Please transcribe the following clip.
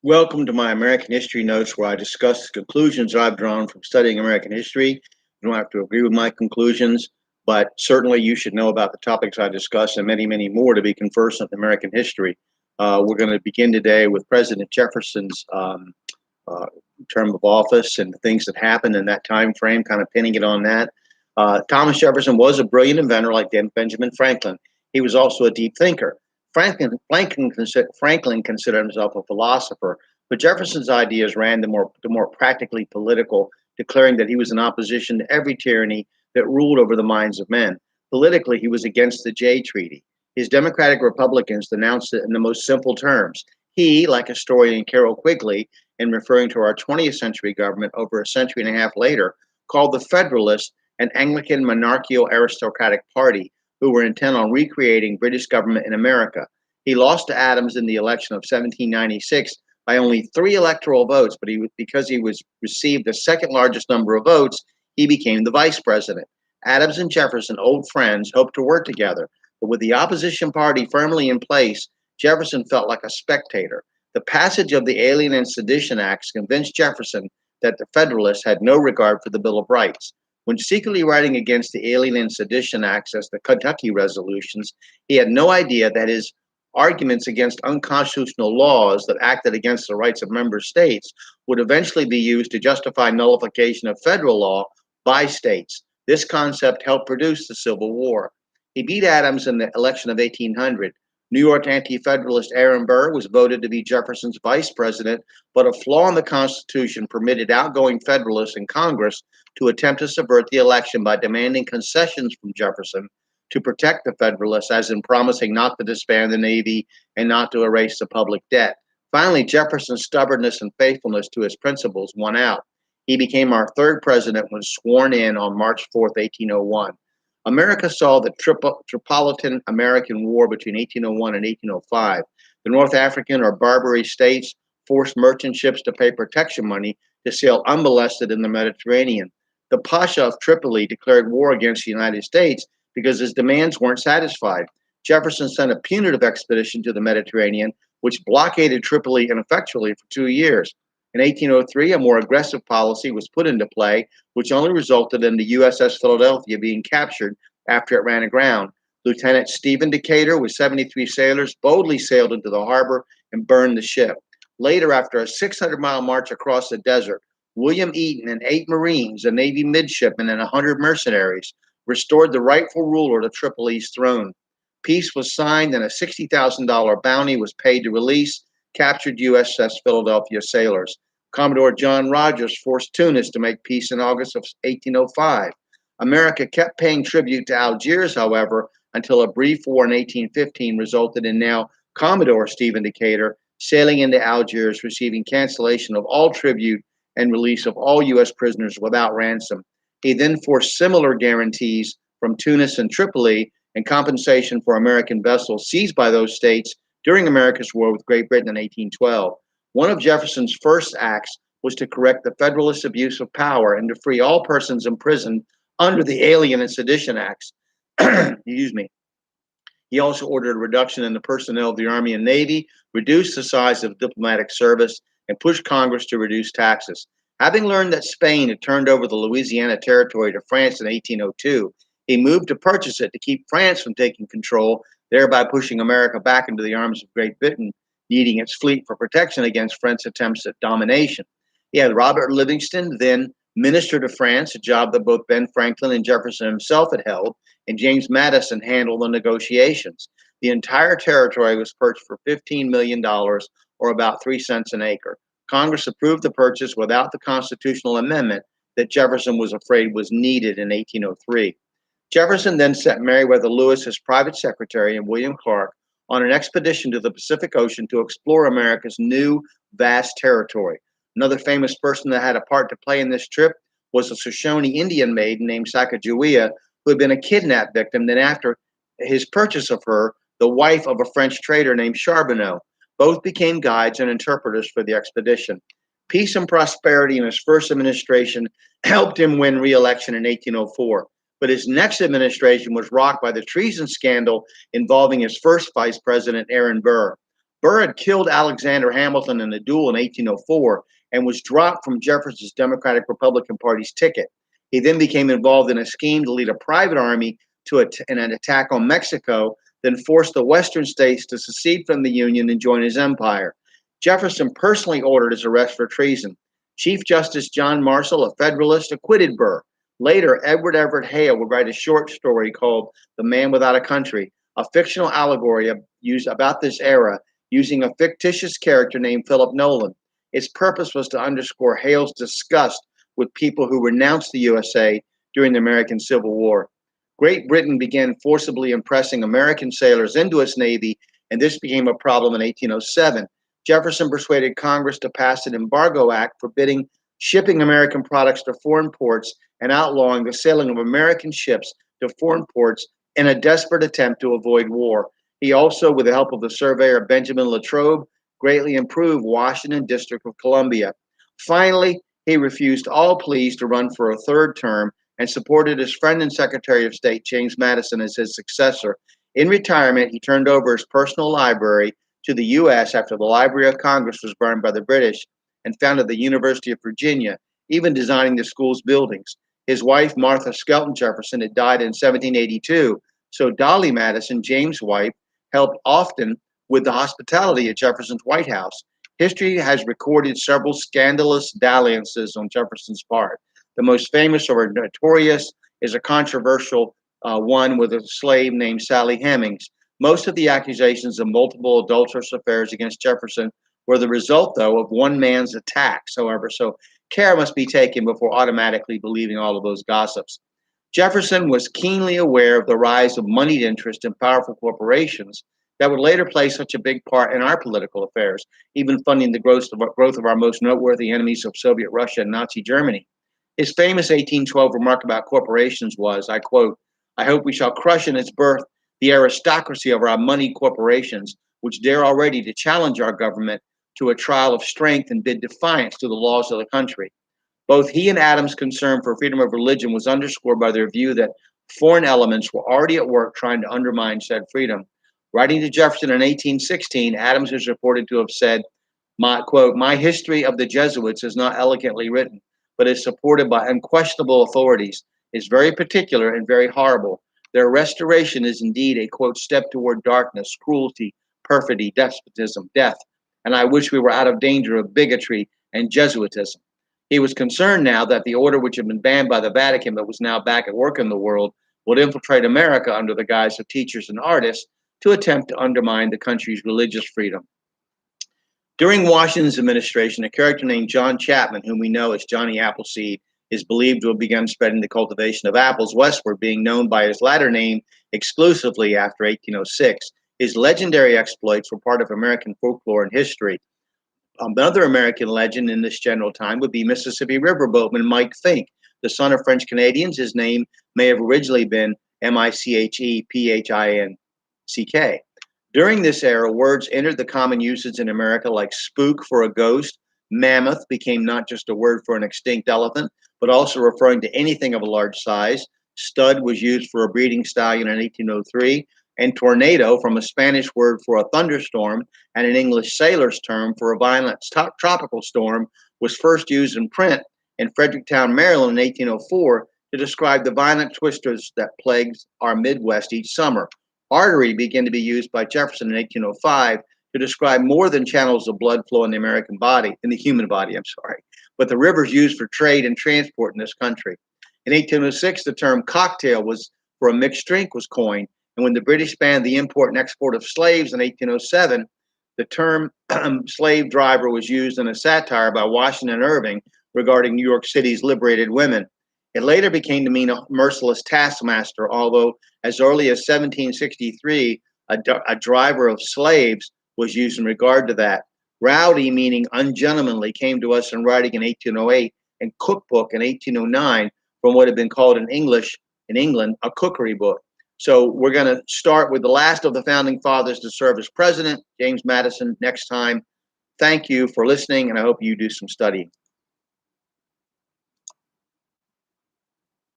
Welcome to my American History Notes, where I discuss the conclusions I've drawn from studying American history. You don't have to agree with my conclusions, but certainly you should know about the topics I discuss and many, many more to be conversant in American history. We're going to begin today with President Jefferson's uh, term of office and the things that happened in that time frame, kind of pinning it on that. Thomas Jefferson was a brilliant inventor like Benjamin Franklin. He was also a deep thinker. Franklin considered himself a philosopher, but Jefferson's ideas ran the more practically political, declaring that he was in opposition to every tyranny that ruled over the minds of men. Politically, he was against the Jay Treaty. His Democratic Republicans denounced it in the most simple terms. He, like historian Carroll Quigley, in referring to our 20th century government over a century and a half later, called the Federalists an Anglican monarchical aristocratic party who were intent on recreating British government in America. He lost to Adams in the election of 1796 by only 3 electoral votes, but because he was received the second largest number of votes, he became the vice president. Adams and Jefferson, old friends, hoped to work together, but with the opposition party firmly in place, Jefferson felt like a spectator. The passage of the Alien and Sedition Acts convinced Jefferson that the Federalists had no regard for the Bill of Rights. When secretly writing against the Alien and Sedition Acts as the Kentucky Resolutions, he had no idea that his arguments against unconstitutional laws that acted against the rights of member states would eventually be used to justify nullification of federal law by states. This concept helped produce the Civil War. He beat Adams in the election of 1800. New York anti-federalist Aaron Burr was voted to be Jefferson's vice president, but a flaw in the Constitution permitted outgoing Federalists in Congress to attempt to subvert the election by demanding concessions from Jefferson to protect the Federalists, as in promising not to disband the Navy and not to erase the public debt. Finally, Jefferson's stubbornness and faithfulness to his principles won out. He became our third president when sworn in on March 4th, 1801. America saw the Tripolitan American War between 1801 and 1805. The North African or Barbary states forced merchant ships to pay protection money to sail unmolested in the Mediterranean. The Pasha of Tripoli declared war against the United States because his demands weren't satisfied. Jefferson sent a punitive expedition to the Mediterranean, which blockaded Tripoli ineffectually for 2 years. In 1803, a more aggressive policy was put into play, which only resulted in the USS Philadelphia being captured after it ran aground. Lieutenant Stephen Decatur, with 73 sailors, boldly sailed into the harbor and burned the ship. Later, after a 600-mile march across the desert, William Eaton and 8 Marines, a Navy midshipman, and 100 mercenaries restored the rightful ruler to Tripoli's throne. Peace was signed, and a $60,000 bounty was paid to release captured USS Philadelphia sailors. Commodore John Rogers forced Tunis to make peace in August of 1805. America kept paying tribute to Algiers, however, until a brief war in 1815 resulted in now Commodore Stephen Decatur sailing into Algiers, receiving cancellation of all tribute and release of all U.S. prisoners without ransom. He then forced similar guarantees from Tunis and Tripoli and compensation for American vessels seized by those states during America's war with Great Britain in 1812. One of Jefferson's first acts was to correct the Federalist abuse of power and to free all persons imprisoned under the Alien and Sedition Acts. Excuse me. He also ordered a reduction in the personnel of the Army and Navy, reduced the size of diplomatic service, and pushed Congress to reduce taxes. Having learned that Spain had turned over the Louisiana Territory to France in 1802, he moved to purchase it to keep France from taking control, thereby pushing America back into the arms of Great Britain, needing its fleet for protection against French attempts at domination. He had Robert Livingston, then minister to France, a job that both Ben Franklin and Jefferson himself had held, and James Madison handled the negotiations. The entire territory was purchased for $15 million, or about 3 cents an acre. Congress approved the purchase without the constitutional amendment that Jefferson was afraid was needed in 1803. Jefferson then sent Meriwether Lewis, his private secretary, and William Clark on an expedition to the Pacific Ocean to explore America's new vast territory. Another famous person that had a part to play in this trip was a Shoshone Indian maiden named Sacagawea, who had been a kidnap victim. Then, after his purchase of her, the wife of a French trader named Charbonneau. Both became guides and interpreters for the expedition. Peace and prosperity in his first administration helped him win re-election in 1804. But his next administration was rocked by the treason scandal involving his first vice president, Aaron Burr. Burr had killed Alexander Hamilton in a duel in 1804 and was dropped from Jefferson's Democratic Republican Party's ticket. He then became involved in a scheme to lead a private army in an attack on Mexico, then forced the western states to secede from the Union and join his empire. Jefferson personally ordered his arrest for treason. Chief Justice John Marshall, a Federalist, acquitted Burr. Later, Edward Everett Hale would write a short story called The Man Without a Country, a fictional allegory used about this era using a fictitious character named Philip Nolan. Its purpose was to underscore Hale's disgust with people who renounced the USA during the American Civil War. Great Britain began forcibly impressing American sailors into its navy, and this became a problem in 1807. Jefferson persuaded Congress to pass an embargo act forbidding shipping American products to foreign ports and outlawing the sailing of American ships to foreign ports in a desperate attempt to avoid war. He also, with the help of the surveyor Benjamin Latrobe, greatly improved Washington District of Columbia. Finally, he refused all pleas to run for a third term and supported his friend and Secretary of State James Madison as his successor. In retirement, he turned over his personal library to the U.S. after the Library of Congress was burned by the British and founded the University of Virginia, even designing the school's buildings. His wife, Martha Skelton Jefferson, had died in 1782, so Dolly Madison, James' wife, helped often with the hospitality at Jefferson's White House. History has recorded several scandalous dalliances on Jefferson's part. The most famous or notorious is a controversial one with a slave named Sally Hemings. Most of the accusations of multiple adulterous affairs against Jefferson were the result, though, of one man's attacks, however, so care must be taken before automatically believing all of those gossips. Jefferson was keenly aware of the rise of moneyed interest in powerful corporations that would later play such a big part in our political affairs, even funding the growth of our most noteworthy enemies of Soviet Russia and Nazi Germany. His famous 1812 remark about corporations was, I quote, "I hope we shall crush in its birth the aristocracy of our moneyed corporations, which dare already to challenge our government to a trial of strength and bid defiance to the laws of the country." Both he and Adams' concern for freedom of religion was underscored by their view that foreign elements were already at work trying to undermine said freedom. Writing to Jefferson in 1816, Adams is reported to have said, "My history of the Jesuits is not elegantly written, but is supported by unquestionable authorities, is very particular and very horrible. Their restoration is indeed a, quote, step toward darkness, cruelty, perfidy, despotism, death, and I wish we were out of danger of bigotry and Jesuitism." He was concerned now that the order, which had been banned by the Vatican but was now back at work in the world, would infiltrate America under the guise of teachers and artists to attempt to undermine the country's religious freedom. During Washington's administration, a character named John Chapman, whom we know as Johnny Appleseed, is believed to have begun spreading the cultivation of apples westward, being known by his latter name exclusively after 1806. His legendary exploits were part of American folklore and history. Another American legend in this general time would be Mississippi River boatman Mike Fink. The son of French Canadians, his name may have originally been Michephinck. During this era, words entered the common usage in America like spook for a ghost. Mammoth became not just a word for an extinct elephant, but also referring to anything of a large size. Stud was used for a breeding stallion in 1803. And tornado, from a Spanish word for a thunderstorm and an English sailor's term for a violent tropical storm, was first used in print in Fredericktown, Maryland in 1804 to describe the violent twisters that plagued our Midwest each summer. Artery began to be used by Jefferson in 1805 to describe more than channels of blood flow in the human body, but the rivers used for trade and transport in this country. In 1806, the term cocktail was for a mixed drink was coined. And when the British banned the import and export of slaves in 1807, the term slave driver was used in a satire by Washington Irving regarding New York City's liberated women. It later became to mean a merciless taskmaster, although as early as 1763, a driver of slaves was used in regard to that. Rowdy, meaning ungentlemanly, came to us in writing in 1808 and cookbook in 1809 from what had been called in England, a cookery book. So we're going to start with the last of the founding fathers to serve as president, James Madison, next time. Thank you for listening, and I hope you do some studying.